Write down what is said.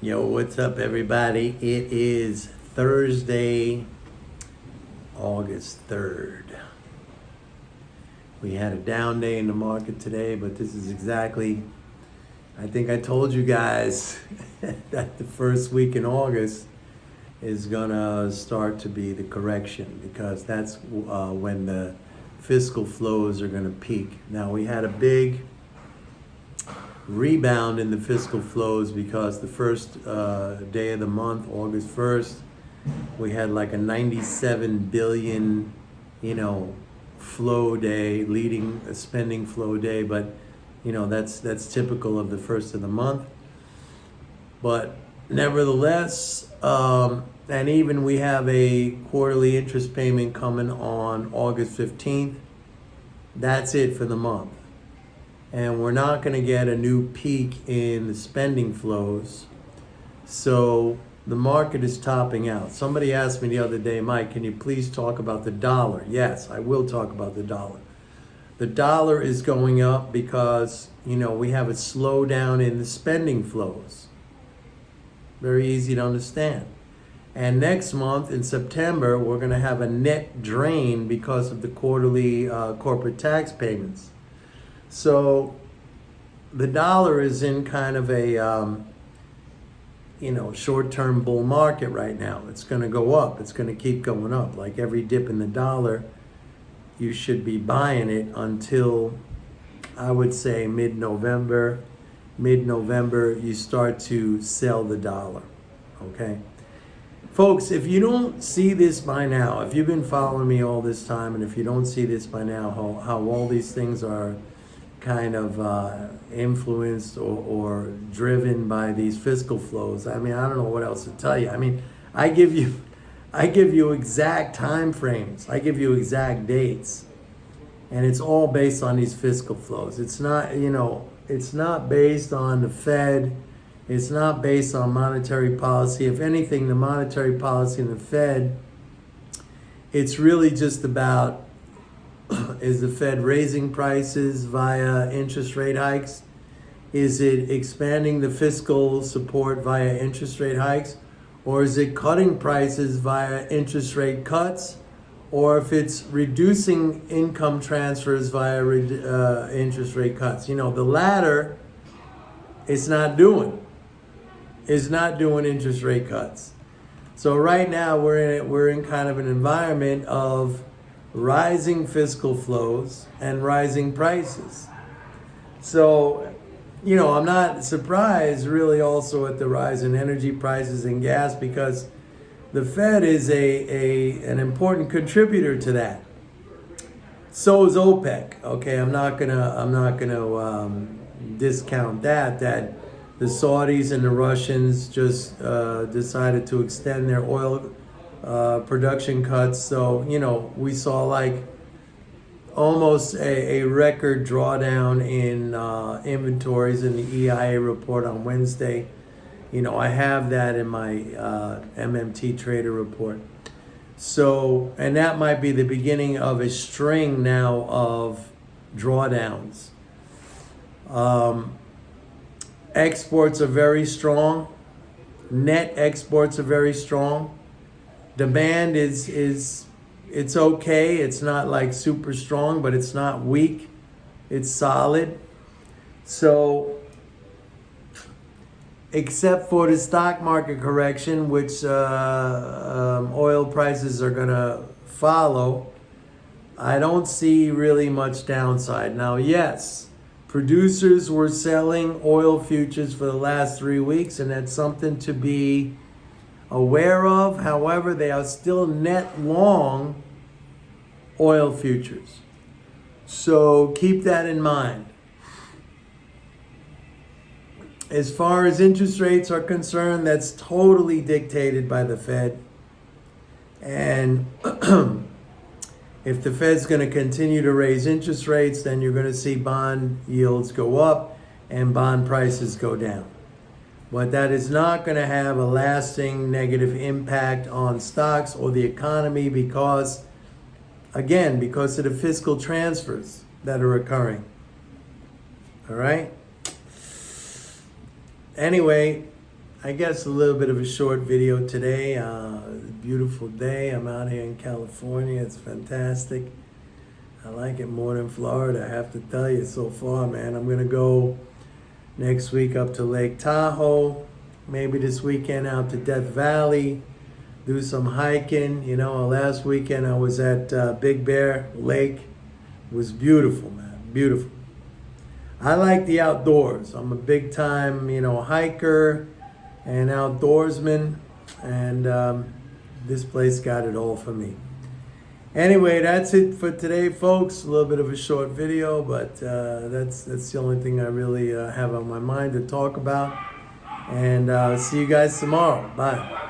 Yo, what's up, everybody? It is Thursday, August 3rd. We had a down day in the market today, but this is exactly, I think I told you guys that the first week in August is gonna start to be the correction because that's when the fiscal flows are gonna peak. Now, we had a big rebound in the fiscal flows because the first day of the month, August 1st, we had like a 97 billion, flow day, leading a spending flow day, but that's typical of the first of the month. But nevertheless, and even we have a quarterly interest payment coming on August 15th. That's it for the month. And we're not going to get a new peak in the spending flows. So the market is topping out. Somebody asked me the other day, Mike, can you please talk about the dollar? Yes, I will talk about the dollar. The dollar is going up because, we have a slowdown in the spending flows. Very easy to understand. And next month in September, we're going to have a net drain because of the quarterly corporate tax payments. So the dollar is in kind of a, short-term bull market right now. It's going to go up. It's going to keep going up. Like every dip in the dollar, you should be buying it until, I would say, mid-November. Mid-November, you start to sell the dollar, okay? Folks, if you don't see this by now, if you've been following me all this time, and if you don't see this by now, how all these things are kind of influenced or driven by these fiscal flows. I mean, I don't know what else to tell you. I mean, I give you exact time frames. I give you exact dates. And it's all based on these fiscal flows. It's not, it's not based on the Fed. It's not based on monetary policy. If anything, the monetary policy and the Fed, it's really just about, is the Fed raising prices via interest rate hikes? Is it expanding the fiscal support via interest rate hikes? Or is it cutting prices via interest rate cuts? Or if it's reducing income transfers via interest rate cuts? The latter is not doing. Is not doing interest rate cuts. So right now we're in kind of an environment of rising fiscal flows and rising prices. So, I'm not surprised really also at the rise in energy prices and gas because the Fed is an important contributor to that. So is OPEC. Okay, I'm not gonna discount that the Saudis and the Russians just decided to extend their oil production cuts. So, we saw like almost a record drawdown in inventories in the EIA report on Wednesday. I have that in my MMT trader report. So, and that might be the beginning of a string now of drawdowns. Exports are very strong. Net exports are very strong. Demand it's okay. It's not like super strong, but it's not weak. It's solid. So, except for the stock market correction, which oil prices are gonna follow, I don't see really much downside. Now, yes, producers were selling oil futures for the last 3 weeks, and that's something to be aware of. However, they are still net long oil futures. So keep that in mind. As far as interest rates are concerned, that's totally dictated by the Fed. And if the Fed's going to continue to raise interest rates, then you're going to see bond yields go up and bond prices go down. But that is not going to have a lasting negative impact on stocks or the economy because of the fiscal transfers that are occurring. All right? Anyway, I guess a little bit of a short video today. Beautiful day. I'm out here in California. It's fantastic. I like it more than Florida, I have to tell you so far, man. I'm gonna go next week up to Lake Tahoe. Maybe this weekend out to Death Valley. Do some hiking. You know, last weekend I was at Big Bear Lake. It was beautiful, man. Beautiful. I like the outdoors. I'm a big time, hiker and outdoorsman. And this place got it all for me. Anyway, that's it for today, folks. A little bit of a short video, but that's the only thing I really have on my mind to talk about. And see you guys tomorrow. Bye.